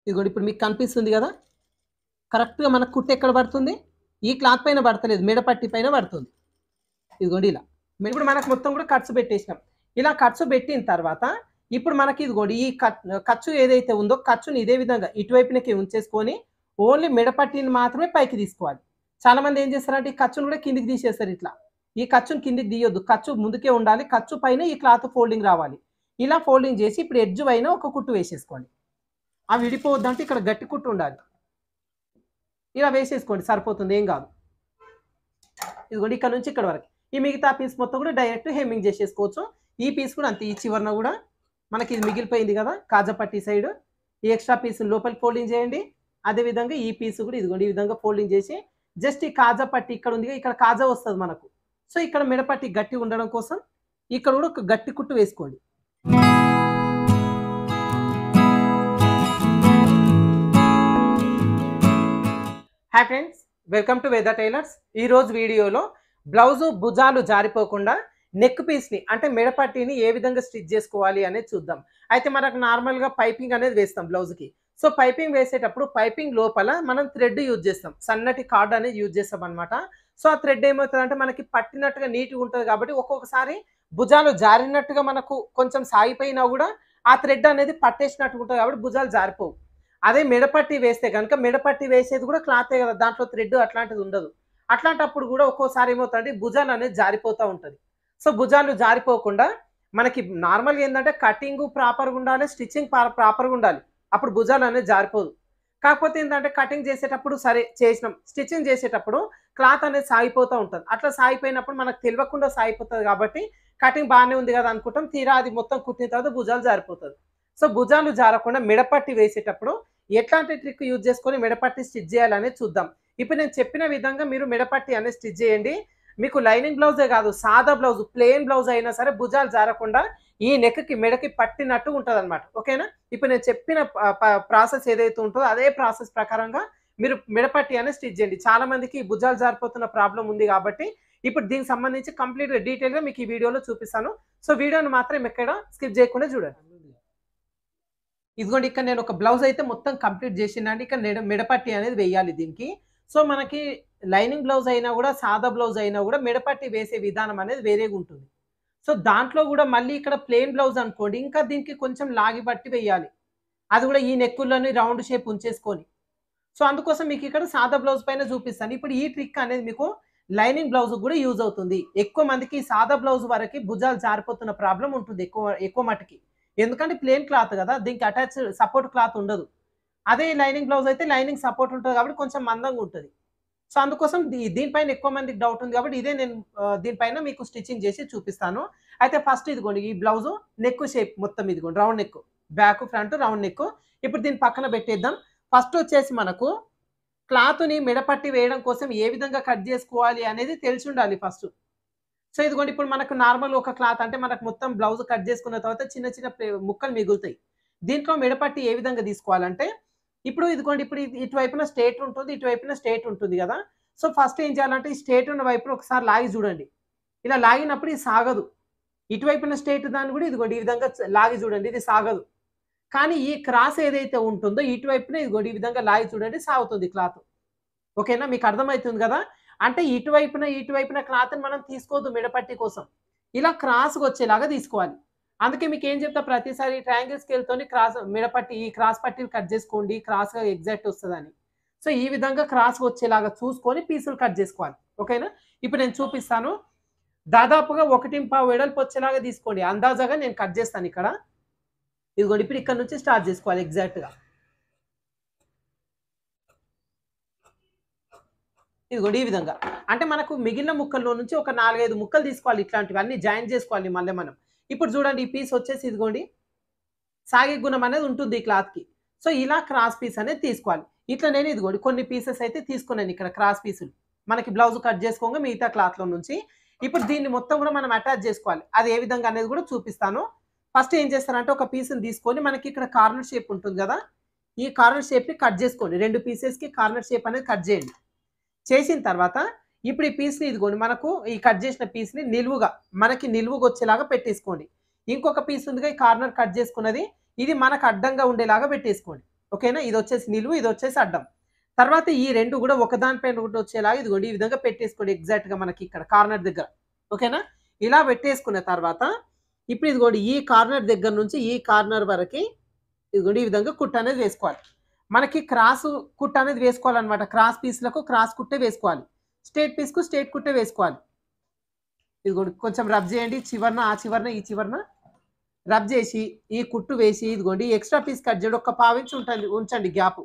ఇదిగోండి ఇప్పుడు మీకు కనిపిస్తుంది కదా, కరెక్ట్‌గా మనకు కుట్టు ఎక్కడ పడుతుంది? ఈ క్లాత్ పైన పడతలేదు, మెడ పట్టీ పైన పడుతుంది. ఇదిగోండి ఇలా. ఇప్పుడు మనకు మొత్తం కూడా కట్స్ పెట్టేసినాం. ఇలా కట్స్ పెట్టిన తర్వాత ఇప్పుడు మనకి ఇదిగోండి ఈ ఖర్చు ఏదైతే ఉందో ఖర్చుని ఇదే విధంగా ఇటువైపునకి ఉంచేసుకొని ఓన్లీ మెడ పట్టీని మాత్రమే పైకి తీసుకోవాలి. చాలామంది ఏం చేస్తారంటే ఈ ఖర్చును కూడా కిందికి తీసేస్తారు ఇట్లా. ఈ ఖర్చుని కిందికి తీయొద్దు. ఖర్చు ముందుకే ఉండాలి. ఖర్చు పైన ఈ క్లాత్ ఫోల్డింగ్ రావాలి. ఇలా ఫోల్డింగ్ చేసి ఇప్పుడు ఎడ్జ్ పైన ఒక కుట్టు వేసేసుకోండి. ఆ విడిపోవద్దంటే ఇక్కడ గట్టి కుట్టు ఉండాలి. ఇలా వేసేసుకోండి సరిపోతుంది, ఏం కాదు. ఇదిగోండి ఇక్కడ నుంచి ఇక్కడ వరకు. ఈ మిగతా పీస్ మొత్తం కూడా డైరెక్ట్ హెమ్మింగ్ చేసేసుకోవచ్చు. ఈ పీస్ కూడా అంతే, ఈ చివరన కూడా మనకి ఇది మిగిలిపోయింది కదా కాజా పట్టీ సైడ్, ఈ ఎక్స్ట్రా పీస్ లోపలికి ఫోల్డింగ్ చేయండి. అదేవిధంగా ఈ పీస్ కూడా ఇదిగోండి ఈ విధంగా ఫోల్డింగ్ చేసి జస్ట్ ఈ కాజా పట్టీ ఇక్కడ ఉంది, ఇక్కడ కాజా వస్తుంది మనకు. సో ఇక్కడ మిడపట్టి గట్టి ఉండడం కోసం ఇక్కడ కూడా ఒక గట్టి కుట్టు వేసుకోండి. హాయ్ ఫ్రెండ్స్, వెల్కమ్ టు వేద టైలర్స్. ఈరోజు వీడియోలో బ్లౌజు భుజాలు జారిపోకుండా నెక్ పీస్ని అంటే మెడపట్టీని ఏ విధంగా స్టిచ్ చేసుకోవాలి అనేది చూద్దాం. అయితే మనకు నార్మల్గా పైపింగ్ అనేది వేస్తాం బ్లౌజ్కి. సో పైపింగ్ వేసేటప్పుడు పైపింగ్ లోపల మనం థ్రెడ్ యూజ్ చేస్తాం, సన్నటి కార్డ్ అనేది యూజ్ చేస్తాం అనమాట. సో ఆ థ్రెడ్ ఏమవుతుందంటే మనకి పట్టినట్టుగా నీట్గా ఉంటుంది కాబట్టి ఒక్కొక్కసారి భుజాలు జారినట్టుగా మనకు కొంచెం సాగిపోయినా కూడా ఆ థ్రెడ్ అనేది పట్టేసినట్టుగా ఉంటుంది కాబట్టి భుజాలు జారిపోవు. అదే మెడపట్టి వేస్తే కనుక మెడపట్టి వేసేది కూడా క్లాతే కదా, దాంట్లో థ్రెడ్ అట్లాంటిది ఉండదు. అట్లాంటప్పుడు కూడా ఒక్కోసారి ఏమవుతుందంటే భుజాలు అనేది జారిపోతూ ఉంటుంది. సో భుజాలు జారిపోకుండా మనకి నార్మల్గా ఏంటంటే కటింగ్ ప్రాపర్గా ఉండాలి, స్టిచ్చింగ్ ప్రాపర్గా ఉండాలి, అప్పుడు భుజాలు అనేది జారిపోదు. కాకపోతే ఏంటంటే కటింగ్ చేసేటప్పుడు సరే చేసినాం, స్టిచ్చింగ్ చేసేటప్పుడు క్లాత్ అనేది సాగిపోతూ ఉంటుంది. అట్లా సాగిపోయినప్పుడు మనకు తెలియకుండా సాగిపోతుంది కాబట్టి కటింగ్ బాగానే ఉంది కదా అనుకుంటాం, తీరా అది మొత్తం కుట్టిన తర్వాత భుజాలు జారిపోతుంది. సో భుజాలు జారకుండా మెడపట్టి వేసేటప్పుడు ఎట్లాంటి ట్రిక్ యూజ్ చేసుకొని మెడపట్టి స్టిచ్ చేయాలనేది చూద్దాం. ఇప్పుడు నేను చెప్పిన విధంగా మీరు మెడపట్టి అనేది స్టిచ్ చేయండి. మీకు లైనింగ్ బ్లౌజే కాదు, సాదా బ్లౌజ్ ప్లెయిన్ బ్లౌజ్ అయినా సరే భుజాలు జారకుండా ఈ నెక్కి మెడకి పట్టినట్టు ఉంటుంది అనమాట. ఓకేనా? ఇప్పుడు నేను చెప్పిన ప్రాసెస్ ఏదైతే ఉంటుందో అదే ప్రాసెస్ ప్రకారంగా మీరు మెడపట్టి అనేది స్టిచ్ చేయండి. చాలా మందికి భుజాలు జారిపోతున్న ప్రాబ్లం ఉంది కాబట్టి ఇప్పుడు దీనికి సంబంధించి కంప్లీట్గా డీటెయిల్గా మీకు ఈ వీడియోలో చూపిస్తాను. సో వీడియోని మాత్రం ఎక్కడ స్కిప్ చేయకుండా చూడండి. ఇదిగోండి ఇక్కడ నేను ఒక బ్లౌజ్ అయితే మొత్తం కంప్లీట్ చేసినండి. ఇక్కడ మెడపట్టి అనేది వేయాలి దీనికి. సో మనకి లైనింగ్ బ్లౌజ్ అయినా కూడా సాదా బ్లౌజ్ అయినా కూడా మెడపట్టి వేసే విధానం అనేది వేరేగా ఉంటుంది. సో దాంట్లో కూడా మళ్ళీ ఇక్కడ ప్లెయిన్ బ్లౌజ్ అనుకోండి, ఇంకా దీనికి కొంచెం లాగి బట్టి వేయాలి, అది కూడా ఈ నెక్కుల్లోని రౌండ్ షేప్ ఉంచేసుకొని. సో అందుకోసం మీకు ఇక్కడ సాదా బ్లౌజ్ పైన చూపిస్తాను. ఇప్పుడు ఈ ట్రిక్ అనేది మీకు లైనింగ్ బ్లౌజ్ కూడా యూజ్ అవుతుంది. ఎక్కువ మందికి సాదా బ్లౌజ్ వరకు భుజాలు జారిపోతున్న ప్రాబ్లం ఉంటుంది ఎక్కువ మటుకి. ఎందుకంటే ప్లేన్ క్లాత్ కదా, దీనికి అటాచ్ సపోర్ట్ క్లాత్ ఉండదు. అదే లైనింగ్ బ్లౌజ్ అయితే లైనింగ్ సపోర్ట్ ఉంటుంది కాబట్టి కొంచెం మందంగా ఉంటుంది. సో అందుకోసం దీనిపైన ఎక్కువ మందికి డౌట్ ఉంది కాబట్టి ఇదే నేను దీనిపైన మీకు స్టిచ్చింగ్ చేసి చూపిస్తాను. అయితే ఫస్ట్ ఇదిగోండి ఈ బ్లౌజు నెక్ షేప్ మొత్తం ఇదిగోండి round neck, back front round neck. ఇప్పుడు దీన్ని పక్కన పెట్టేద్దాం. ఫస్ట్ వచ్చేసి మనకు క్లాత్ని మెడపట్టి వేయడం కోసం ఏ విధంగా కట్ చేసుకోవాలి అనేది తెలిసి ఉండాలి ఫస్ట్. సో ఇదిగోండి ఇప్పుడు మనకు నార్మల్ ఒక క్లాత్ అంటే మనకు మొత్తం బ్లౌజ్ కట్ చేసుకున్న తర్వాత చిన్న చిన్న ముక్కలు మిగులుతాయి. దీంట్లో మెడపట్టి ఏ విధంగా తీసుకోవాలంటే ఇప్పుడు ఇదిగోండి ఇప్పుడు ఇటువైపున స్ట్రేట్ ఉంటుంది, ఇటువైపున స్ట్రేట్ ఉంటుంది కదా. సో ఫస్ట్ ఏం చేయాలంటే ఈ స్ట్రేట్ ఉన్న వైపున ఒకసారి లాగి చూడండి. ఇలా లాగినప్పుడు ఇది సాగదు. ఇటువైపున స్ట్రేట్ దాన్ని కూడా ఇదిగోండి ఈ విధంగా లాగి చూడండి, ఇది సాగదు. కానీ ఈ క్రాస్ ఏదైతే ఉంటుందో ఇటువైపున ఇదిగోండి ఈ విధంగా లాగి చూడండి, సాగుతుంది క్లాత్. ఓకేనా? మీకు అర్థమవుతుంది కదా. అంటే ఇటువైపున క్లాత్ని మనం తీసుకోవద్దు మెడపట్టి కోసం, ఇలా క్రాస్గా వచ్చేలాగా తీసుకోవాలి. అందుకే మీకు ఏం చెప్తా ప్రతిసారి ట్రయాంగిల్ స్కేల్తోని క్రాస్ మెడపట్టి ఈ క్రాస్ పట్టీలు కట్ చేసుకోండి, క్రాస్గా ఎగ్జాక్ట్ వస్తుందని. సో ఈ విధంగా క్రాస్గా వచ్చేలాగా చూసుకొని పీసులు కట్ చేసుకోవాలి. ఓకేనా? ఇప్పుడు నేను చూపిస్తాను. దాదాపుగా 1.5 వెడల్పు వచ్చేలాగా తీసుకోండి. అందాజాగా నేను కట్ చేస్తాను ఇక్కడ. ఇదిగోండి ఇప్పుడు ఇక్కడ నుంచి స్టార్ట్ చేసుకోవాలి ఎగ్జాక్ట్గా. ఇదిగోండి ఈ విధంగా. అంటే మనకు మిగిలిన ముక్కల్లో నుంచి ఒక 4-5 ముక్కలు తీసుకోవాలి, ఇట్లాంటివి అన్ని జాయిన్ చేసుకోవాలి మళ్ళీ మనం. ఇప్పుడు చూడండి ఈ పీస్ వచ్చేసి ఇదిగోండి సాగే గుణం అనేది ఉంటుంది ఈ క్లాత్కి. సో ఇలా క్రాస్ పీస్ అనేది తీసుకోవాలి. ఇట్లా నేను ఇదిగోండి కొన్ని పీసెస్ అయితే తీసుకున్నాను ఇక్కడ క్రాస్ పీసులు, మనకి బ్లౌజ్ కట్ చేసుకోగా మిగతా క్లాత్లో నుంచి. ఇప్పుడు దీన్ని మొత్తం కూడా మనం అటాచ్ చేసుకోవాలి. అది ఏ విధంగా అనేది కూడా చూపిస్తాను. ఫస్ట్ ఏం చేస్తారంటే ఒక పీస్ని తీసుకొని మనకి ఇక్కడ కార్నర్ షేప్ ఉంటుంది కదా, ఈ కార్నర్ షేప్ని కట్ చేసుకోండి. 2 పీసెస్కి కార్నర్ షేప్ అనేది కట్ చేయండి. చేసిన తర్వాత ఇప్పుడు ఈ పీస్ని ఇదిగోండి మనకు ఈ కట్ చేసిన పీస్ని మనకి నిలువుగా వచ్చేలాగా పెట్టేసుకోండి. ఇంకొక పీస్ ఉందిగా ఈ కార్నర్ కట్ చేసుకున్నది, ఇది మనకు అడ్డంగా ఉండేలాగా పెట్టేసుకోండి. ఓకేనా? ఇది వచ్చేసి నిలువు, ఇది వచ్చేసి అడ్డం. తర్వాత ఈ 2 కూడా ఒకదానిపైన ఒకటి వచ్చేలాగా ఇదిగోండి ఈ విధంగా పెట్టేసుకోండి ఎగ్జాక్ట్‌గా మనకి ఇక్కడ కార్నర్ దగ్గర. ఓకేనా? ఇలా పెట్టేసుకున్న తర్వాత ఇప్పుడు ఇదిగోండి ఈ కార్నర్ దగ్గర నుంచి ఈ కార్నర్ వరకి ఇదిగోండి ఈ విధంగా కుట్టు అనేది వేసుకోవాలి. మనకి క్రాస్ కుట్టు అనేది వేసుకోవాలన్నమాట. క్రాస్ పీస్‌లకు క్రాస్ కుట్టే వేసుకోవాలి. స్ట్రెయిట్ పీస్‌కు స్ట్రెయిట్ కుట్టే వేసుకోవాలి. ఇదిగోండి కొంచెం రబ్ చేయండి. చివరన ఆ చివరన ఈ చివరన రబ్ చేసి ఈ కుట్టు వేసి ఇదిగోండి ఎక్స్ట్రా పీస్ కట్ చేయండి. ఒక పావించి ఉంచండి గ్యాప్.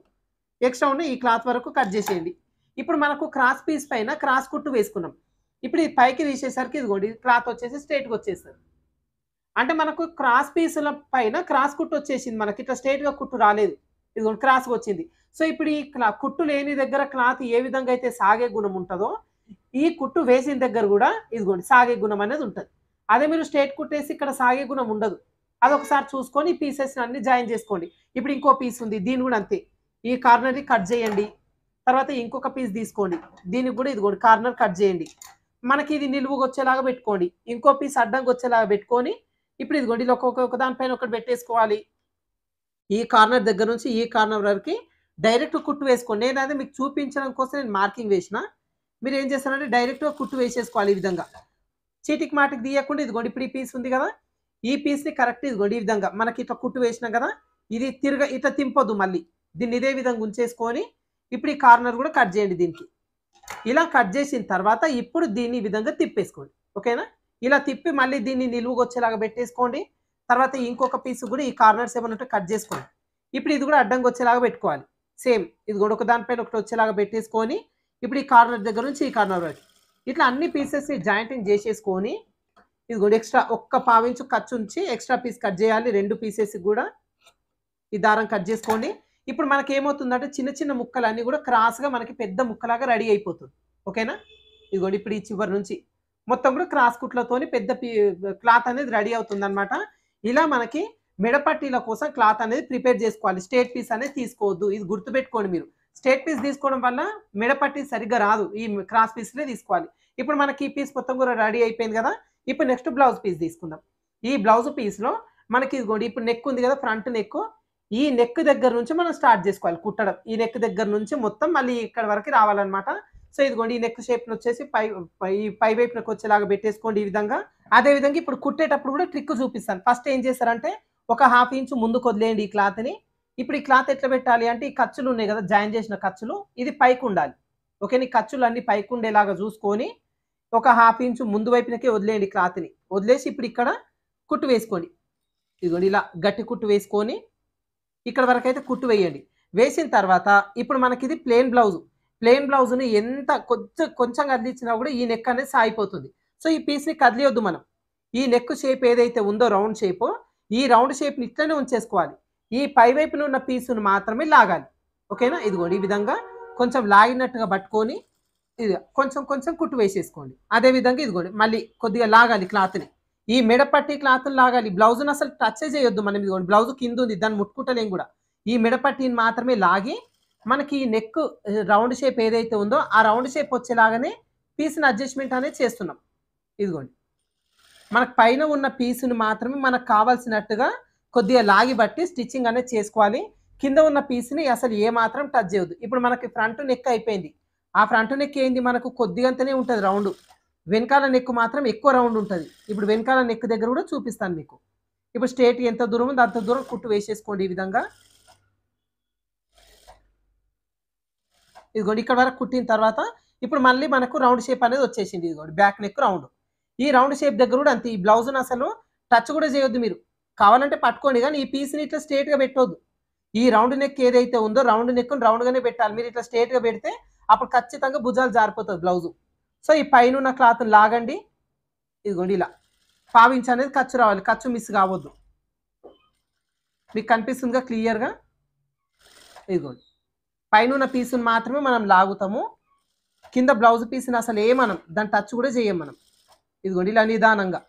ఎక్స్ట్రా ఉన్న ఈ క్లాత్ వరకు కట్ చేసేయండి. ఇప్పుడు మనకు క్రాస్ పీస్ పైన క్రాస్ కుట్టు వేసుకున్నాం. ఇప్పుడు ఇది పైకి తీసేసరికి ఇదిగోండి క్లాత్ వచ్చేసి స్ట్రెయిట్‌గా వచ్చేస్తది. అంటే మనకు క్రాస్ పీసుల పైన క్రాస్ కుట్టు వచ్చేసింది. మనకి ఇట్లా స్ట్రెయిట్‌గా కుట్టు రాలేదు. ఇదిగోండి క్రాస్‌గా వచ్చింది. సో, ఇప్పుడు ఈ కుట్టు లేని దగ్గర క్లాత్ ఏ విధంగా అయితే సాగే గుణం ఉంటదో, ఈ కుట్టు వేసిన దగ్గర గూడా ఇదిగోండి సాగే గుణం అనేది ఉంటది. అదే మీరు స్ట్రెయిట్ కుట్టేసి ఇక్కడ సాగే గుణం ఉండదు. అదొకసారి చూసుకొని ఈ పీసెస్‌ని అన్ని జాయిన్ చేసుకోండి. ఇప్పుడు ఇంకో పీస్ ఉంది. దీన్ని గూడా అంతే. ఈ కార్నర్‌ని కట్ చేయండి. తర్వాత ఇంకొక పీస్ తీసుకోండి. దీనికి గూడా ఇదిగోండి కార్నర్ కట్ చేయండి. మనకి ఇది నిలువుగా వచ్చేలాగా పెట్టుకోండి. ఇంకో పీస్ అడ్డంగా వచ్చేలాగా పెట్టుకొని ఇప్పుడు ఇదిగోండి ఇలా ఒక దానిపైన ఒకటి పెట్టేసుకోవాలి. ఈ కార్నర్ దగ్గర నుంచి ఈ కార్నర్ వరకి డైరెక్ట్ కుట్టు వేసుకోండి. నేనదే మీకు చూపించడం కోసం నేను మార్కింగ్ వేసిన. మీరేం చేస్తారంటే డైరెక్ట్‌గా కుట్టు వేసేసుకోవాలి ఈ విధంగా. చీటికి మాటికి తీయకుండా ఇదిగోండి ఇప్పుడు ఈ పీస్ ఉంది గదా! ఈ పీస్‌ని కరెక్ట్ ఇదిగోండి ఈ విధంగా మనకి ఇట్లా కుట్టు వేసినాం గదా! ఇది ఇట్లా తింపొద్దు మళ్ళీ. దీన్ని ఇదే విధంగా ఉంచేసుకొని ఇప్పుడు ఈ కార్నర్ గూడా కట్ చేయండి దీనికి. ఇలా కట్ చేసిన తర్వాత ఇప్పుడు దీన్ని ఈ విధంగా తిప్పేసుకోండి. ఓకేనా? ఇలా తిప్పి మళ్ళీ దీన్ని నిలువుగా వచ్చేలాగా పెట్టేసుకోండి. తర్వాత ఇంకొక పీస్ గూడా ఈ కార్నర్స్ ఏమన్నా ఉంటే కట్ చేసుకోండి. ఇప్పుడు ఇది గూడా అడ్డంగా వచ్చేలాగా పెట్టుకోవాలి. సేమ్ ఇది గూడా ఒక దానిపైన ఒకటి వచ్చేలాగా పెట్టేసుకొని ఇప్పుడు ఈ కార్నర్ దగ్గర నుంచి ఈ కార్నర్ వరకు ఇట్లా అన్ని పీసెస్‌ని జాయింటింగ్ చేసేసుకొని ఇదిగోండి ఎక్స్ట్రా ఒక్క పావించు ఖర్చు ఉంచి ఎక్స్ట్రా పీస్ కట్ చేయాలి. 2 పీసెస్‌కి గూడా ఈ దారం కట్ చేసుకోండి. ఇప్పుడు మనకేమవుతుందంటే చిన్న చిన్న ముక్కలన్నీ గూడా క్రాస్‌గా మనకి పెద్ద ముక్కలాగా రెడీ అయిపోతుంది. ఓకేనా? ఇదిగోండి ఇప్పుడు ఈ చివరి నుంచి మొత్తం కూడా క్రాస్ కుట్లతోని పెద్ద క్లాత్ అనేది రెడీ అవుతుందన్నమాట. ఇలా మనకి మెడ పట్టీల కోసం క్లాత్ అనేది ప్రిపేర్ చేసుకోవాలి. స్ట్రెయిట్ పీస్ అనేది తీసుకోవద్దు. ఇది గుర్తుపెట్టుకోండి మీరు. స్ట్రెయిట్ పీస్ తీసుకోవడం వల్ల మెడ పట్టీ సరిగ్గా రాదు. ఈ క్రాస్ పీస్‌లే తీసుకోవాలి. ఇప్పుడు మనకి ఈ పీస్ మొత్తం కూడా రెడీ అయిపోయింది గదా! ఇప్పుడు నెక్స్ట్ బ్లౌజ్ పీస్ తీసుకుందాం. ఈ బ్లౌజ్ పీస్‌లో మనకి ఇదిగోండి ఇప్పుడు నెక్ ఉంది గదా! Front neck. ఈ నెక్ దగ్గర నుంచి మనం స్టార్ట్ చేసుకోవాలి కుట్టడం. ఈ నెక్ దగ్గర నుంచి మొత్తం మళ్ళీ ఇక్కడ వరకు రావాలన్నమాట. సో, ఇదిగోండి ఈ నెక్ షేప్‌నొచ్చేసి పై వైపునకి వచ్చేలాగా పెట్టేసుకోండి ఈ విధంగా. అదే విధంగా ఇప్పుడు కుట్టేటప్పుడు కూడా ట్రిక్ చూపిస్తాను. ఫస్ట్ ఏం చేస్తారంటే ఒక 1/2 ఇంచ్ ముందుకు వదిలేయండి ఈ క్లాత్‌ని. ఇప్పుడు ఈ క్లాత్ ఎట్లా పెట్టాలి అంటే ఈ ఖర్చులు ఉన్నాయి గదా! జాయిన్ చేసిన ఖర్చులు ఇది పైకుండాలి. ఓకేనా? ఈ ఖర్చులన్నీ పైకుండేలాగా చూసుకొని ఒక 1/2 ఇంచ్ ముందు వైపునకే వదిలేయండి క్లాత్‌ని. వదిలేసి ఇప్పుడు ఇక్కడ కుట్టు వేసుకోండి. ఇదిగోండి ఇలా గట్టి కుట్టు వేసుకొని ఇక్కడ వరకైతే కుట్టు వేయండి. వేసిన తర్వాత ఇప్పుడు మనకిది ప్లెయిన్ బ్లౌజు. ప్లెయిన్ బ్లౌజ్‌ని ఎంత కొంచెం కదిలిచ్చినా కూడా ఈ నెక్ అనేది సాగిపోతుంది. సో, ఈ పీస్‌ని కదిలియొద్దు మనం. ఈ నెక్ షేప్ ఏదైతే ఉందో రౌండ్ షేపు, ఈ రౌండ్ షేప్‌ని ఇట్లనే ఉంచేసుకోవాలి. ఈ పై వైపున ఉన్న పీసుని మాత్రమే లాగాలి. ఓకేనా? ఇదిగోండి ఈ విధంగా కొంచెం లాగినట్టుగా పట్టుకొని ఇది కొంచెం కుట్టు వేసేసుకోండి. అదే విధంగా ఇదిగోండి మళ్ళీ కొద్దిగా లాగాలి క్లాత్‌ని. ఈ మెడ పట్టీ క్లాత్‌ని లాగాలి. బ్లౌజ్‌ని అసలు టచ్చే చేయొద్దు మనం. ఇదిగోండి బ్లౌజ్ కిందుంది. దాన్ని ముట్టుకుంటలేం గూడా. ఈ మెడ పట్టీని మాత్రమే లాగి మనకి ఈ నెక్ రౌండ్ షేప్ ఏదైతే ఉందో ఆ రౌండ్ షేప్ వచ్చేలాగానే పీస్‌ని అడ్జస్ట్‌మెంట్ అనేది చేస్తున్నాం. ఇదిగోండి. మనకు పైన ఉన్న పీస్‌ని మాత్రమే మనకు కావాల్సినట్టుగా కొద్దిగా లాగి బట్టి స్టిచ్చింగ్ అనేది చేసుకోవాలి. కింద ఉన్న పీస్‌ని అసలు ఏమాత్రం టచ్ చేయొద్దు. ఇప్పుడు మనకి ఫ్రంట్ నెక్ అయిపోయింది. ఆ ఫ్రంట్ నెక్ ఏంది మనకు కొద్దిగంతనే ఉంటది రౌండు. వెనకాల నెక్ మాత్రం ఎక్కువ రౌండ్ ఉంటది. ఇప్పుడు వెనకాల నెక్ దగ్గర కూడా చూపిస్తాను మీకు. ఇప్పుడు స్ట్రెయిట్ ఎంత దూరం ఉందో అంత దూరం కుట్టు వేసేసుకోండి ఈ విధంగా. ఇదిగోండి ఇక్కడ వరకు కుట్టిన తర్వాత ఇప్పుడు మళ్ళీ మనకు రౌండ్ షేప్ అనేది వచ్చేసింది. ఇదిగోండి బ్యాక్ నెక్ రౌండ్. ఈ రౌండ్ షేప్ దగ్గర కూడా అంతే. ఈ బ్లౌజ్‌ని అసలు టచ్ కూడా చేయొద్దు మీరు. కావాలంటే పట్టుకోండి గానీ ఈ పీస్‌ని ఇట్లా స్ట్రెయిట్‌గా పెట్టొద్దు. ఈ రౌండ్ నెక్ ఏదైతే ఉందో రౌండ్ నెక్‌ని రౌండ్‌గానే పెట్టాలి. మీరు ఇట్లా స్ట్రెయిట్‌గా పెడితే అప్పుడు ఖచ్చితంగా భుజాలు జారిపోతది బ్లౌజు. సో, ఈ పైనున్న క్లాత్‌ని లాగండి. ఇదిగోండి ఇలా. పావించ్ అనేది ఖర్చు రావాలి. ఖర్చు మిస్ కావద్దు. మీకు కనిపిస్తుందిగా క్లియర్‌గా? ఇదిగోండి. పైనున్న పీస్‌ని మాత్రమే మనం లాగుతాము. కింద బ్లౌజ్ పీస్‌ని అసలు ఏమనం. దాన్ని టచ్ కూడా చేయం మనం. ఇదిగోండి ఇలా నిదానంగా.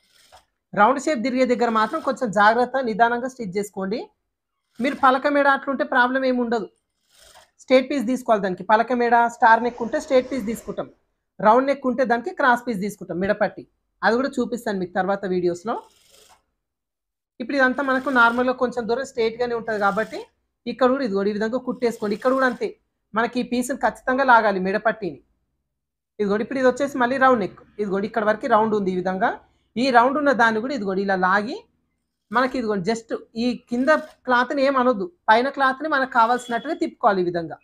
రౌండ్ షేప్ తిరిగే దగ్గర మాత్రం కొంచెం జాగ్రత్త నిదానంగా స్టిచ్ చేసుకోండి. మీరు పలక మేడ అట్లుంటే ప్రాబ్లమ్ ఏమి ఉండదు. స్ట్రెయిట్ పీస్ తీసుకోవాలి దానికి. పలక మేడ, స్టార్ నెక్ ఉంటే స్ట్రెయిట్ పీస్ తీసుకుంటాం. రౌండ్ నెక్ ఉంటే దానికి క్రాస్ పీస్ తీసుకుంటాం మెడపట్టి. అది కూడా చూపిస్తాను మీకు తర్వాత వీడియోస్‌లో. ఇప్పుడు ఇదంతా మనకు నార్మల్‌గా కొంచెం దూరం స్ట్రెయిట్‌గానే ఉంటది కాబట్టి ఇక్కడ కూడా ఇదిగోండి ఈ విధంగా కుట్టేసుకోండి. ఇక్కడ కూడా అంతే, మనకి ఈ పీస్‌ని ఖచ్చితంగా లాగాలి మెడపట్టీని. ఇదిగోండి ఇప్పుడు ఇది వచ్చేసి మళ్ళీ రౌండ్ నెక్. ఇదిగోండి ఇక్కడ వరకు రౌండ్ ఉంది ఈ విధంగా. ఈ రౌండ్ ఉన్న దాన్ని కూడా ఇదిగోండి ఇలా లాగి మనకి ఇదిగోండి జస్ట్ ఈ కింద క్లాత్‌ని ఏం అనొద్దు. పైన క్లాత్‌ని మనకు కావాల్సినట్టుగా తిప్పుకోవాలి ఈ విధంగా.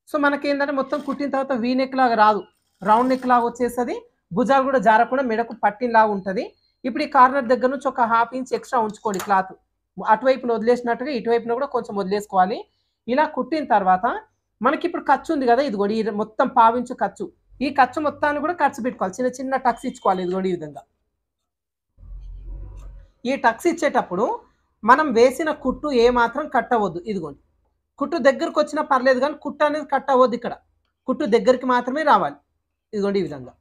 సో మనకేందంటే మొత్తం కుట్టిన తర్వాత వీ నెక్ లాగా రాదు. రౌండ్ నెక్ లాగా వచ్చేస్తది. భుజాలు కూడా జారకుండా మెడకు పట్టినలాగా ఉంటది. ఇప్పుడు ఈ కార్నర్ దగ్గర నుంచి ఒక 1/2 ఇంచ్ ఎక్స్‌ట్రా ఉంచుకోండి క్లాత్. అటువైపున వదిలేసినట్టుగా ఇటువైపున కూడా కొంచెం వదిలేసుకోవాలి. ఇలా కుట్టిన తర్వాత మనకిప్పుడు ఖర్చు ఉంది కదా! ఇదిగోండి ఈ మొత్తం పావించు ఖర్చు. ఈ ఖర్చు మొత్తాన్ని కూడా ఖర్చు పెట్టుకోవాలి. చిన్న చిన్న టక్స్ ఇచ్చుకోవాలి ఇదిగోండి ఈ విధంగా. ఈ టక్స్ ఇచ్చేటప్పుడు మనం వేసిన కుట్టు ఏమాత్రం కట్ అవ్వద్దు. ఇదిగోండి. కుట్టు దగ్గరకొచ్చినా పర్లేదు గానీ కుట్టు అనేది కట్ అవ్వద్దు ఇక్కడ. కుట్టు దగ్గరికి మాత్రమే రావాలి. ఇదిగోండి ఈ విధంగా.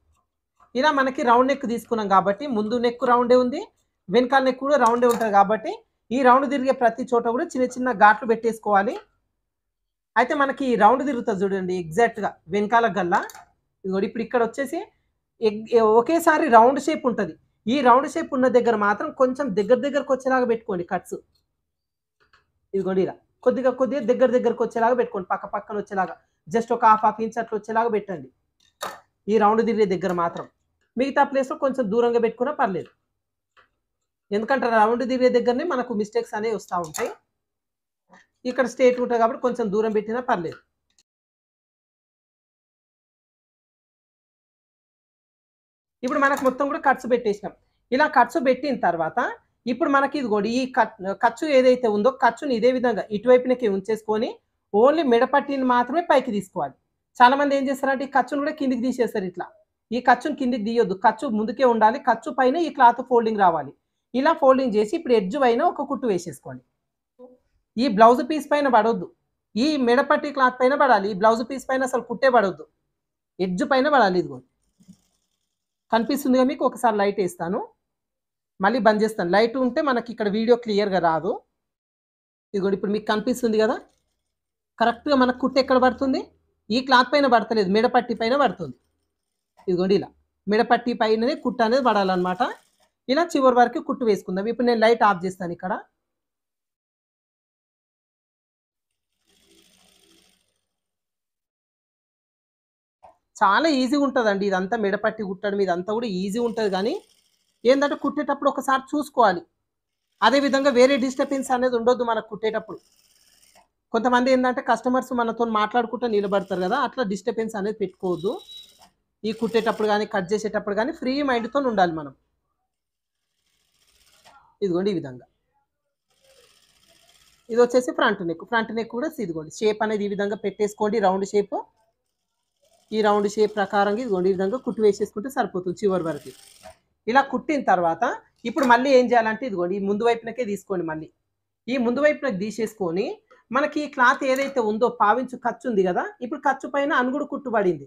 ఇలా మనకి రౌండ్ నెక్ తీసుకున్నాం కాబట్టి ముందు నెక్ రౌండే ఉంది. వెనకాల నెక్ కూడా రౌండే ఉంటది కాబట్టి ఈ రౌండ్ తిరిగే ప్రతి చోట కూడా చిన్న చిన్న ఘాట్లు పెట్టేసుకోవాలి. అయితే మనకి ఈ రౌండ్ తిరుగుతది చూడండి ఎగ్జాక్ట్‌గా వెనకాల గల్లా. ఇదిగోండి ఇప్పుడు ఇక్కడ వచ్చేసి ఒకేసారి రౌండ్ షేప్ ఉంటది. ఈ రౌండ్ షేప్ ఉన్న దగ్గర మాత్రం కొంచెం దగ్గరకు వచ్చేలాగా పెట్టుకోండి కట్స్. ఇదిగోండి ఇలా. కొద్దిగా దగ్గరకు వచ్చేలాగా పెట్టుకోండి. పక్క పక్కన వచ్చేలాగా. జస్ట్ ఒక హాఫ్ ఇంచ్ అట్లా వచ్చేలాగా పెట్టండి. ఈ రౌండ్ తిరిగే దగ్గర మాత్రం. మిగతా ప్లేస్‌లో కొంచెం దూరంగా పెట్టుకున్నా పర్లేదు. ఎందుకంటే రౌండ్ తిరిగే దగ్గరనే మనకు మిస్టేక్స్ అనేవి వస్తా ఉంటాయి. ఇక్కడ స్ట్రెయిట్ ఉంటది కాబట్టి కొంచెం దూరం పెట్టినా పర్లేదు. ఇప్పుడు మనకు మొత్తం కూడా కట్స్ పెట్టేసినాం. ఇలా కట్స్ పెట్టిన తర్వాత ఇప్పుడు మనకి ఇదిగోండి ఈ ఖర్చు ఏదైతే ఉందో ఖర్చుని ఇదే విధంగా ఇటువైపునకి ఉంచేసుకొని ఓన్లీ మెడపట్టిని మాత్రమే పైకి తీసుకోవాలి. చాలా మంది ఏం చేస్తారంటే ఈ ఖర్చును కూడా కిందికి తీసేస్తారు ఇట్లా. ఈ ఖర్చును కిందికి తీయొద్దు. ఖర్చు ముందుకే ఉండాలి. ఖర్చు పైన ఈ క్లాత్ ఫోల్డింగ్ రావాలి. ఇలా ఫోల్డింగ్ చేసి ఇప్పుడు ఎడ్జ్ పైన ఒక కుట్టు వేసేసుకోండి. ఈ బ్లౌజ్ పీస్ పైన పడొద్దు. ఈ మెడపట్టి క్లాత్ పైన పడాలి. ఈ బ్లౌజ్ పీస్ పైన అసలు కుట్టే పడొద్దు. ఎడ్జ్ పైన పడాలి. ఇదిగోండి కనిపిస్తుందిగా మీకు. ఒకసారి లైట్ వేస్తాను, మళ్ళీ బంద్ చేస్తాను. లైట్ ఉంటే మనకి ఇక్కడ వీడియో క్లియర్గా రాదు. ఇదిగోండి ఇప్పుడు మీకు కనిపిస్తుంది కదా, కరెక్ట్గా మనకు కుట్టు ఎక్కడ పడుతుంది? ఈ క్లాత్ పైన పడతలేదు, మెడపట్టి పైన పడుతుంది. ఇదిగోండి ఇలా మెడపట్టి పైననే కుట్టు అనేది పడాలన్నమాట. ఇలా చివరి వరకు కుట్టు వేసుకుందాం. ఇప్పుడు నేను లైట్ ఆఫ్ చేస్తాను. ఇక్కడ చాలా ఈజీగా ఉంటుందండి ఇదంతా. మెడపట్టి కుట్టడం ఇదంతా కూడా ఈజీ ఉంటుంది. కానీ ఏంటంటే కుట్టేటప్పుడు ఒకసారి చూసుకోవాలి. అదేవిధంగా వేరే డిస్టర్బెన్స్ అనేది ఉండొద్దు మనకు కుట్టేటప్పుడు. కొంతమంది ఏంటంటే కస్టమర్స్ మనతో మాట్లాడుకుంటూ నిలబడతారు కదా, అట్లా డిస్టర్బెన్స్ అనేది పెట్టుకోవద్దు. ఈ కుట్టేటప్పుడు కానీ కట్ చేసేటప్పుడు కానీ ఫ్రీ మైండ్తో ఉండాలి మనం. ఇదిగోండి ఈ విధంగా. ఇది వచ్చేసి ఫ్రంట్ నెక్. ఫ్రంట్ నెక్ కూడా ఇదిగోండి షేప్ అనేది ఈ విధంగా పెట్టేసుకోండి. Round shape. ఈ రౌండ్ షేప్ ప్రకారంగా ఇదిగోండి ఈ విధంగా కుట్టు వేసేసుకుంటే సరిపోతుంది చివరి వరకు. ఇలా కుట్టిన తర్వాత ఇప్పుడు మళ్ళీ ఏం చేయాలంటే ఇదిగోండి ఈ ముందు వైపునకే తీసుకోండి. మళ్ళీ ఈ ముందు వైపునకి తీసేసుకొని మనకి ఈ క్లాత్ ఏదైతే ఉందో పావించు ఖర్చు ఉంది కదా, ఇప్పుడు ఖర్చు పైన అనుగుడు కుట్టుబడింది.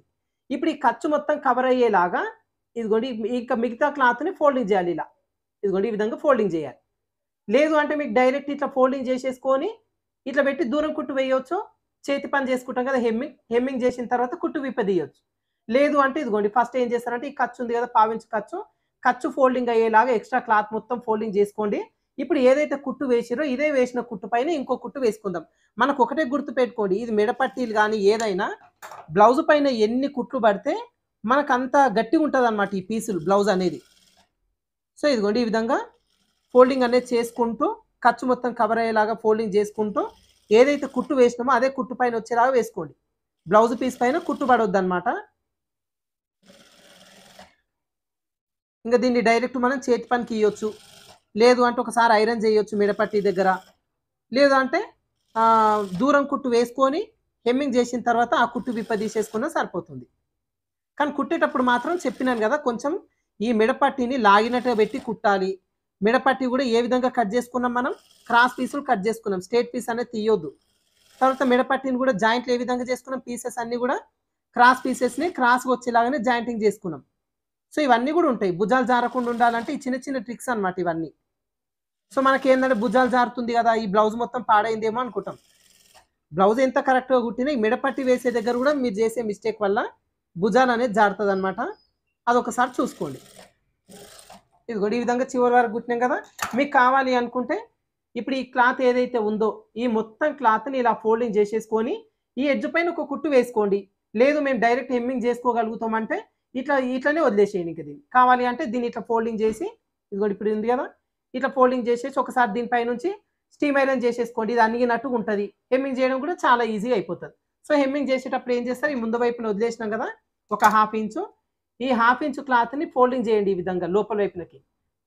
ఇప్పుడు ఈ ఖర్చు మొత్తం కవర్ అయ్యేలాగా ఇదిగోండి ఇంకా మిగతా క్లాత్ని ఫోల్డింగ్ చేయాలి. ఇలా ఇదిగోండి ఈ విధంగా ఫోల్డింగ్ చేయాలి. లేదు అంటే మీకు డైరెక్ట్ ఇట్లా ఫోల్డింగ్ చేసేసుకొని ఇట్లా పెట్టి దూరం కుట్టు వేయవచ్చు. చేతి పని చేసుకుంటాం కదా, హెమ్మింగ్ చేసిన తర్వాత కుట్టు విప్పదీయొచ్చు. లేదు అంటే ఇదిగోండి ఫస్ట్ ఏం చేస్తారంటే ఈ ఖర్చు ఉంది కదా, పావించు ఖర్చు ఫోల్డింగ్ అయ్యేలాగా ఎక్స్ట్రా క్లాత్ మొత్తం ఫోల్డింగ్ చేసుకోండి. ఇప్పుడు ఏదైతే కుట్టు వేసిరో ఇదే వేసిన కుట్టు పైన ఇంకో కుట్టు వేసుకుందాం. మనకు ఒకటే గుర్తు పెట్టుకోండి, ఇది మెడపట్టీలు కానీ ఏదైనా బ్లౌజ్ పైన ఎన్ని కుట్లు పడితే మనకు అంత గట్టిగా ఉంటుంది అన్నమాట ఈ పీసులు బ్లౌజ్ అనేది. సో ఇదిగోండి ఈ విధంగా ఫోల్డింగ్ అనేది చేసుకుంటూ ఖర్చు మొత్తం కవర్ అయ్యేలాగా ఫోల్డింగ్ చేసుకుంటూ ఏదైతే కుట్టు వేసినామో అదే కుట్టు పైన వచ్చేలాగా వేసుకోండి. బ్లౌజ్ పీస్ పైన కుట్టు పడవద్దు అనమాట. ఇంకా దీన్ని డైరెక్ట్ మనం చేతి పనికి ఇవ్వచ్చు. లేదు అంటే ఒకసారి ఐరన్ చేయొచ్చు మెడపట్టి దగ్గర. లేదు అంటే దూరం కుట్టు వేసుకొని హెమ్మింగ్ చేసిన తర్వాత ఆ కుట్టు విప్ప తీసేసుకున్నా సరిపోతుంది. కానీ కుట్టేటప్పుడు మాత్రం చెప్పినాను కదా, కొంచెం ఈ మెడపట్టిని లాగినట్టుగా పెట్టి కుట్టాలి. మెడపట్టి కూడా ఏ విధంగా కట్ చేసుకున్నాం మనం, క్రాస్ పీసులు కట్ చేసుకున్నాం. స్ట్రేట్ పీస్ అనేది తీయొద్దు. తర్వాత మెడపట్టిని కూడా జాయింట్లు ఏ విధంగా చేసుకున్నాం, పీసెస్ అన్నీ కూడా క్రాస్ పీసెస్ని క్రాస్గా వచ్చేలాగానే జాయింటింగ్ చేసుకున్నాం. సో ఇవన్నీ కూడా ఉంటాయి. భుజాలు జారకుండా ఉండాలంటే ఈ చిన్న చిన్న ట్రిక్స్ అనమాట ఇవన్నీ. సో మనకి ఏంటంటే భుజాలు జారుతుంది కదా, ఈ బ్లౌజ్ మొత్తం పాడైందేమో అనుకుంటాం. బ్లౌజ్ ఎంత కరెక్ట్గా కుట్టినా ఈ మెడపట్టి వేసే దగ్గర కూడా మీరు చేసే మిస్టేక్ వల్ల భుజాలు అనేది జారుతుంది అనమాట. అదొకసారి చూసుకోండి. ఇదిగోండి ఈ విధంగా చివరి వరకు కుట్టినాం కదా. మీకు కావాలి అనుకుంటే ఇప్పుడు ఈ క్లాత్ ఏదైతే ఉందో ఈ మొత్తం క్లాత్ని ఇలా ఫోల్డింగ్ చేసేసుకొని ఈ ఎడ్జ్ పైన ఒక కుట్టు వేసుకోండి. లేదు మేము డైరెక్ట్ హెమ్మింగ్ చేసుకోగలుగుతాం అంటే ఇట్లనే వదిలేసేయండి. ఇంక దీన్ని కావాలి అంటే దీన్ని ఇట్లా ఫోల్డింగ్ చేసి ఇదిగోండి ఇప్పుడు ఉంది కదా, ఇట్లా ఫోల్డింగ్ చేసేసి ఒకసారి దీనిపై నుంచి స్టీమ్ ఐరన్ చేసేసుకోండి. ఇది అణిగినట్టుగా ఉంటుంది. హెమ్మింగ్ చేయడం కూడా చాలా ఈజీగా అయిపోతుంది. సో హెమ్మింగ్ చేసేటప్పుడు ఏం చేస్తారు, ఈ ముందు వైపున వదిలేసినాం కదా ఒక హాఫ్ ఇంచు, ఈ హాఫ్ ఇంచు క్లాత్ని ఫోల్డింగ్ చేయండి. ఈ విధంగా లోపల వైపునకి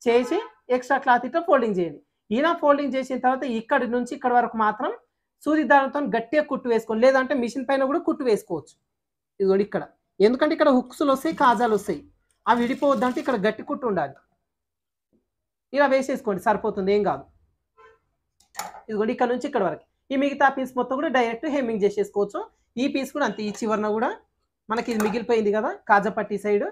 చేసి ఎక్స్ట్రా క్లాత్ ఇట్లా ఫోల్డింగ్ చేయండి. ఇలా ఫోల్డింగ్ చేసిన తర్వాత ఇక్కడి నుంచి ఇక్కడ వరకు మాత్రం సూది దారంతో గట్టిగా కుట్టు వేసుకోండి. లేదంటే మిషన్ పైన కూడా కుట్టు వేసుకోవచ్చు. ఇదిగోండి ఇక్కడ, ఎందుకంటే ఇక్కడ హుక్స్లు వస్తాయి, కాజాలు వస్తాయి. అవి విడిపోవద్దంటే ఇక్కడ గట్టి కుట్టు ఉండాలి. ఇలా వేసేసుకోండి సరిపోతుంది, ఏం కాదు. ఇదిగోండి ఇక్కడ నుంచి ఇక్కడ వరకు ఈ మిగతా పీస్ మొత్తం కూడా డైరెక్ట్ హెమ్మింగ్ చేసేసుకోవచ్చు. ఈ పీస్ కూడా అంతే, ఈ చివరన కూడా మనకి ఇది మిగిలిపోయింది కదా కాజా పట్టి సైడ్,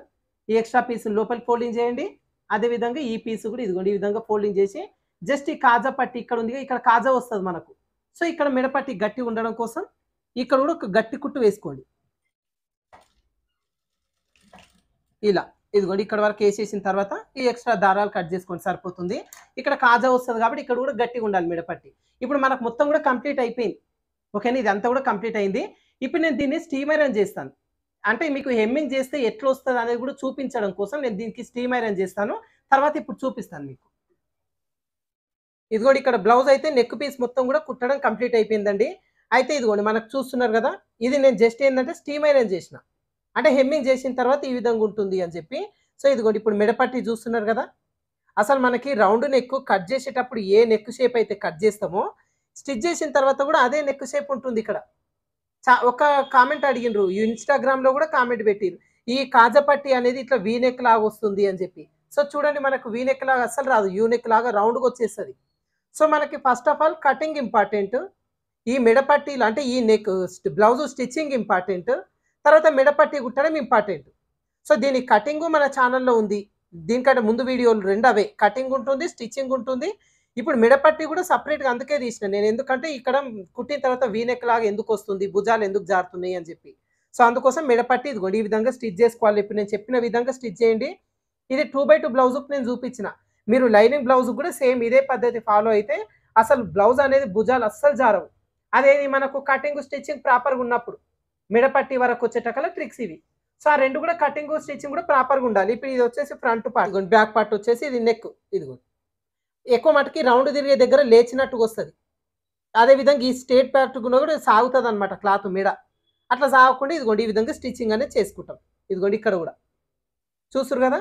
ఈ ఎక్స్ట్రా పీస్ లోపలికి ఫోల్డింగ్ చేయండి. అదేవిధంగా ఈ పీస్ కూడా ఇదిగోండి ఈ విధంగా ఫోల్డింగ్ చేసి జస్ట్ ఈ కాజా పట్టి ఇక్కడ ఉంది, ఇక్కడ కాజా వస్తుంది మనకు. సో ఇక్కడ మెడపట్టి గట్టి ఉండడం కోసం ఇక్కడ కూడా ఒక గట్టి కుట్టు వేసుకోండి. ఇలా ఇదిగోండి ఇక్కడ వరకు వేసేసిన తర్వాత ఈ ఎక్స్ట్రా దారాలు కట్ చేసుకోండి సరిపోతుంది. ఇక్కడ కాజా వస్తుంది కాబట్టి ఇక్కడ కూడా గట్టిగా ఉండాలి మెడపట్టి. ఇప్పుడు మనకు మొత్తం కూడా కంప్లీట్ అయిపోయింది. ఓకేనా, ఇది అంతా కూడా కంప్లీట్ అయింది. ఇప్పుడు నేను దీన్ని స్టీమ్ ఐరన్ చేస్తాను. అంటే మీకు హెమ్మింగ్ చేస్తే ఎట్లా వస్తుంది అనేది కూడా చూపించడం కోసం నేను దీనికి స్టీమ్ ఐరన్ చేస్తాను. తర్వాత ఇప్పుడు చూపిస్తాను మీకు. ఇదిగోండి ఇక్కడ బ్లౌజ్ అయితే నెక్ పీస్ మొత్తం కూడా కుట్టడం కంప్లీట్ అయిపోయిందండి. అయితే ఇదిగోండి మనకు చూస్తున్నారు కదా, ఇది నేను జస్ట్ ఏంటంటే స్టీమ్ ఐరన్ చేసిన, అంటే హెమ్మింగ్ చేసిన తర్వాత ఈ విధంగా ఉంటుంది అని చెప్పి. సో ఇదిగోండి ఇప్పుడు మెడపట్టి చూస్తున్నారు కదా, అసలు మనకి రౌండ్ నెక్ కట్ చేసేటప్పుడు ఏ నెక్ షేప్ అయితే కట్ చేస్తామో స్టిచ్ చేసిన తర్వాత కూడా అదే నెక్ షేప్ ఉంటుంది. ఇక్కడ ఒక కామెంట్ అడిగినరు, ఇన్స్టాగ్రామ్లో కూడా కామెంట్ పెట్టిరు, ఈ కాజపట్టి అనేది ఇట్లా వీ నెక్ లాగా వస్తుంది అని చెప్పి. సో చూడండి మనకు వీ నెక్ లాగా అస్సలు రాదు, యూ నెక్ లాగా రౌండ్గా వచ్చేస్తుంది. సో మనకి first of all cutting important, ఈ మెడపట్టీలు అంటే ఈ నెక్ బ్లౌజ్ స్టిచ్చింగ్ ఇంపార్టెంట్, తర్వాత మెడపట్టి కుట్టడం ఇంపార్టెంట్. సో దీని కటింగ్ మన ఛానల్లో ఉంది, దీనికంటే ముందు వీడియోలు రెండు అవే, కటింగ్ ఉంటుంది, స్టిచ్చింగ్ ఉంటుంది. ఇప్పుడు మెడపట్టి కూడా సపరేట్గా అందుకే తీసిన నేను, ఎందుకంటే ఇక్కడ కుట్టిన తర్వాత వీనెక్ లాగా ఎందుకు వస్తుంది, భుజాలు ఎందుకు జారుతున్నాయి అని చెప్పి. సో అందుకోసం మెడపట్టి ఇదిగోండి ఈ విధంగా స్టిచ్ చేసుకోవాలి. ఇప్పుడు నేను చెప్పిన విధంగా స్టిచ్ చేయండి. ఇది 2x2 బ్లౌజ్కి నేను చూపించిన, మీరు లైనింగ్ బ్లౌజ్ కూడా సేమ్ ఇదే పద్ధతి ఫాలో అయితే అసలు బ్లౌజ్ అనేది భుజాలు అస్సలు జారవు. అదేది మనకు కటింగ్ స్టిచ్చింగ్ ప్రాపర్గా ఉన్నప్పుడు మెడపట్టి వరకు వచ్చేటకల ట్రిక్స్ ఇవి. సో ఆ రెండు కూడా కటింగ్ స్టిచ్చింగ్ కూడా ప్రాపర్గా ఉండాలి. ఇప్పుడు ఇది వచ్చేసి ఫ్రంట్ పార్ట్, బ్యాక్ పార్ట్ వచ్చేసి ఇది నెక్, ఇదిగోండి ఎక్కువ మటుకి రౌండ్ తిరిగే దగ్గర లేచినట్టుగా వస్తుంది. అదేవిధంగా ఈ స్ట్రేట్ పార్ట్ కూడా సాగుతుంది అనమాట క్లాత్ మెడ, అట్లా సాగకుండా ఇదిగోండి ఈ విధంగా స్టిచ్చింగ్ అనేది చేసుకుంటాం. ఇదిగోండి ఇక్కడ కూడా చూస్తురు కదా,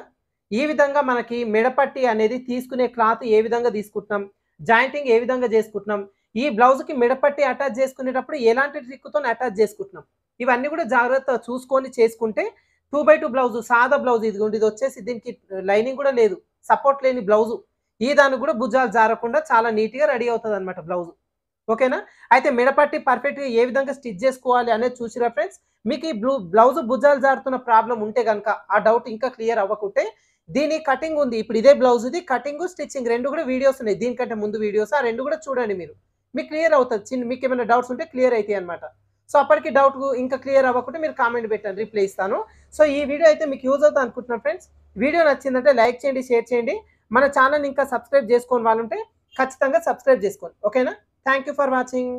ఈ విధంగా మనకి మెడపట్టి అనేది తీసుకునే క్లాత్ ఏ విధంగా తీసుకుంటున్నాం, జాయింటింగ్ ఏ విధంగా చేసుకుంటున్నాం, ఈ బ్లౌజ్కి మెడపట్టి అటాచ్ చేసుకునేటప్పుడు ఎలాంటి ట్రిక్తో అటాచ్ చేసుకుంటున్నాం, ఇవన్నీ కూడా జాగ్రత్త చూసుకొని చేసుకుంటే 2x2 బ్లౌజ్ సాదా బ్లౌజ్. ఇదిగోండి ఇది వచ్చేసి దీనికి లైనింగ్ కూడా లేదు, సపోర్ట్ లేని బ్లౌజు, ఈ దానికి కూడా భుజాలు జారకుండా చాలా నీట్గా రెడీ అవుతుంది అనమాట బ్లౌజ్. ఓకేనా, అయితే మెడపట్టి పర్ఫెక్ట్గా ఏ విధంగా స్టిచ్ చేసుకోవాలి అనేది చూసిరా ఫ్రెండ్స్. మీకు ఈ బ్లౌజ్ భుజాలు జారుతున్న ప్రాబ్లం ఉంటే కనుక, ఆ డౌట్ ఇంకా క్లియర్ అవ్వకుంటే దీని కటింగ్ ఉంది, ఇప్పుడు ఇదే బ్లౌజ్ ఇది కటింగ్ స్టిచ్చింగ్ రెండు కూడా వీడియోస్ ఉన్నాయి, దీనికంటే ముందు వీడియోస్, ఆ రెండు కూడా చూడండి మీరు, మీకు క్లియర్ అవుతుంది. మీకు ఏమైనా డౌట్స్ ఉంటే క్లియర్ అవుతాయి అనమాట. సో అప్పటికి డౌట్ ఇంకా క్లియర్ అవ్వకుంటే మీరు కామెంట్ పెట్టండి, రిప్లై ఇస్తాను. సో ఈ వీడియో అయితే మీకు యూజ్ అవుతుంది అనుకుంటున్నాను ఫ్రెండ్స్. వీడియో నచ్చిందంటే లైక్ చేయండి, షేర్ చేయండి. మన ఛానల్ ఇంకా సబ్స్క్రైబ్ చేసుకోని వాళ్ళు ఉంటే ఖచ్చితంగా సబ్స్క్రైబ్ చేసుకోండి. ఓకేనా, థ్యాంక్ యూ ఫర్ వాచింగ్.